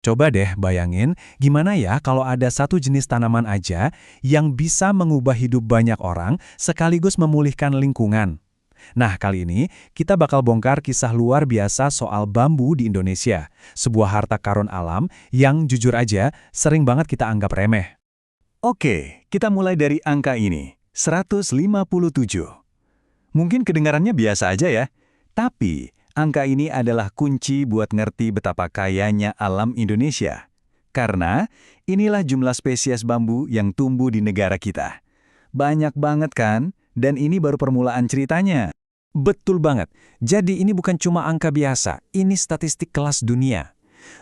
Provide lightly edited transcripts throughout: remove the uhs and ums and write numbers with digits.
Coba deh bayangin, gimana ya kalau ada satu jenis tanaman aja yang bisa mengubah hidup banyak orang sekaligus memulihkan lingkungan. Nah, kali ini kita bakal bongkar kisah luar biasa soal bambu di Indonesia, sebuah harta karun alam yang jujur aja sering banget kita anggap remeh. Oke, kita mulai dari angka ini, 157. Mungkin kedengarannya biasa aja ya, tapi angka ini adalah kunci buat ngerti betapa kayanya alam Indonesia. Karena inilah jumlah spesies bambu yang tumbuh di negara kita. Banyak banget kan? Dan ini baru permulaan ceritanya. Betul banget. Jadi ini bukan cuma angka biasa, ini statistik kelas dunia.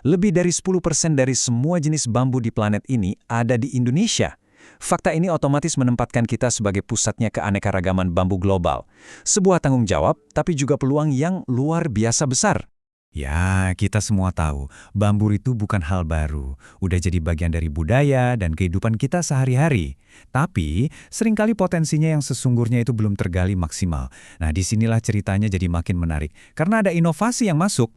Lebih dari 10% dari semua jenis bambu di planet ini ada di Indonesia. Fakta ini otomatis menempatkan kita sebagai pusatnya keanekaragaman bambu global. Sebuah tanggung jawab, tapi juga peluang yang luar biasa besar. Ya, kita semua tahu, bambu itu bukan hal baru. Udah jadi bagian dari budaya dan kehidupan kita sehari-hari. Tapi, seringkali potensinya yang sesungguhnya itu belum tergali maksimal. Nah, disinilah ceritanya jadi makin menarik. Karena ada inovasi yang masuk.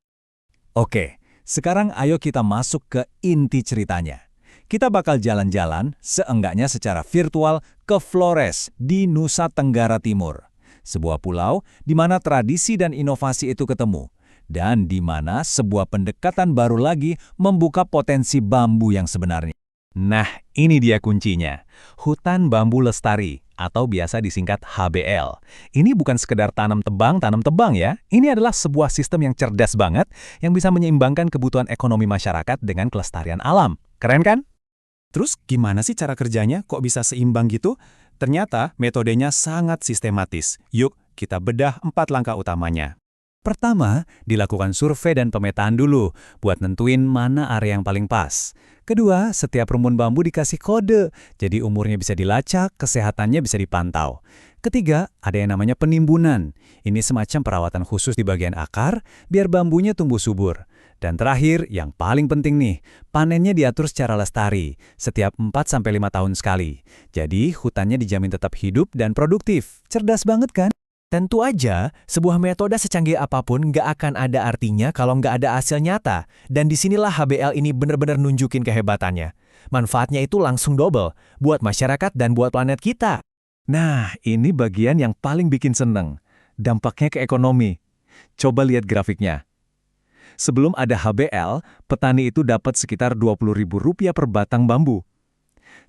Oke, sekarang ayo kita masuk ke inti ceritanya. Kita bakal jalan-jalan, seenggaknya secara virtual, ke Flores di Nusa Tenggara Timur. Sebuah pulau di mana tradisi dan inovasi itu ketemu. Dan di mana sebuah pendekatan baru lagi membuka potensi bambu yang sebenarnya. Nah, ini dia kuncinya. Hutan Bambu Lestari, atau biasa disingkat HBL. Ini bukan sekedar tanam tebang ya. Ini adalah sebuah sistem yang cerdas banget, yang bisa menyeimbangkan kebutuhan ekonomi masyarakat dengan kelestarian alam. Keren kan? Terus gimana sih cara kerjanya? Kok bisa seimbang gitu? Ternyata metodenya sangat sistematis. Yuk, kita bedah 4 langkah utamanya. Pertama, dilakukan survei dan pemetaan dulu, buat nentuin mana area yang paling pas. Kedua, setiap rumpun bambu dikasih kode, jadi umurnya bisa dilacak, kesehatannya bisa dipantau. Ketiga, ada yang namanya penimbunan. Ini semacam perawatan khusus di bagian akar, biar bambunya tumbuh subur. Dan terakhir, yang paling penting nih, panennya diatur secara lestari, setiap 4-5 tahun sekali. Jadi, hutannya dijamin tetap hidup dan produktif. Cerdas banget kan? Tentu aja, sebuah metode secanggih apapun nggak akan ada artinya kalau nggak ada hasil nyata. Dan disinilah HBL ini benar-benar nunjukin kehebatannya. Manfaatnya itu langsung double, buat masyarakat dan buat planet kita. Nah, ini bagian yang paling bikin seneng. Dampaknya ke ekonomi. Coba lihat grafiknya. Sebelum ada HBL, petani itu dapat sekitar Rp20.000 per batang bambu.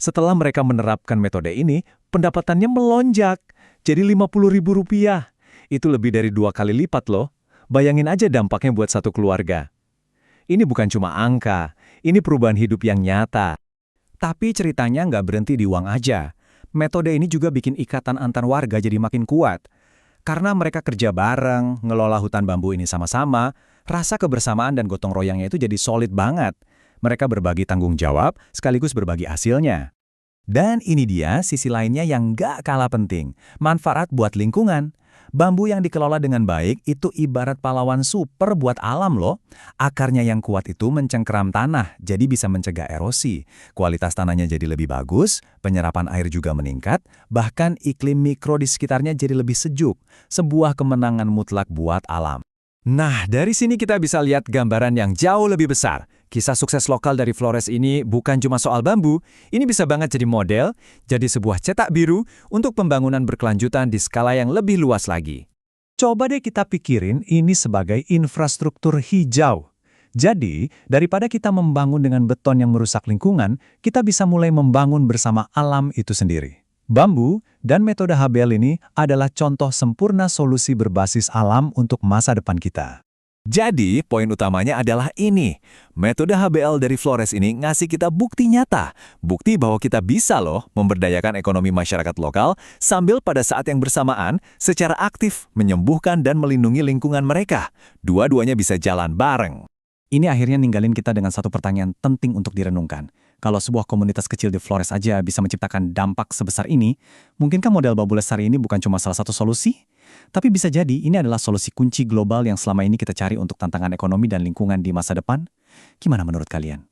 Setelah mereka menerapkan metode ini, pendapatannya melonjak. Jadi Rp50.000. Itu lebih dari 2 kali lipat loh. Bayangin aja dampaknya buat satu keluarga. Ini bukan cuma angka, ini perubahan hidup yang nyata. Tapi ceritanya nggak berhenti di uang aja. Metode ini juga bikin ikatan antar warga jadi makin kuat. Karena mereka kerja bareng, ngelola hutan bambu ini sama-sama, rasa kebersamaan dan gotong royongnya itu jadi solid banget. Mereka berbagi tanggung jawab, sekaligus berbagi hasilnya. Dan ini dia sisi lainnya yang nggak kalah penting, manfaat buat lingkungan. Bambu yang dikelola dengan baik itu ibarat pahlawan super buat alam loh. Akarnya yang kuat itu mencengkeram tanah, jadi bisa mencegah erosi. Kualitas tanahnya jadi lebih bagus, penyerapan air juga meningkat, bahkan iklim mikro di sekitarnya jadi lebih sejuk. Sebuah kemenangan mutlak buat alam. Nah, dari sini kita bisa lihat gambaran yang jauh lebih besar. Kisah sukses lokal dari Flores ini bukan cuma soal bambu, ini bisa banget jadi model, jadi sebuah cetak biru untuk pembangunan berkelanjutan di skala yang lebih luas lagi. Coba deh kita pikirin ini sebagai infrastruktur hijau. Jadi, daripada kita membangun dengan beton yang merusak lingkungan, kita bisa mulai membangun bersama alam itu sendiri. Bambu dan metode HBL ini adalah contoh sempurna solusi berbasis alam untuk masa depan kita. Jadi, poin utamanya adalah ini. Metode HBL dari Flores ini ngasih kita bukti nyata. Bukti bahwa kita bisa loh memberdayakan ekonomi masyarakat lokal sambil pada saat yang bersamaan secara aktif menyembuhkan dan melindungi lingkungan mereka. Dua-duanya bisa jalan bareng. Ini akhirnya ninggalin kita dengan satu pertanyaan penting untuk direnungkan. Kalau sebuah komunitas kecil di Flores aja bisa menciptakan dampak sebesar ini, mungkinkah model bambu lestari ini bukan cuma salah satu solusi? Tapi bisa jadi ini adalah solusi kunci global yang selama ini kita cari untuk tantangan ekonomi dan lingkungan di masa depan? Gimana menurut kalian?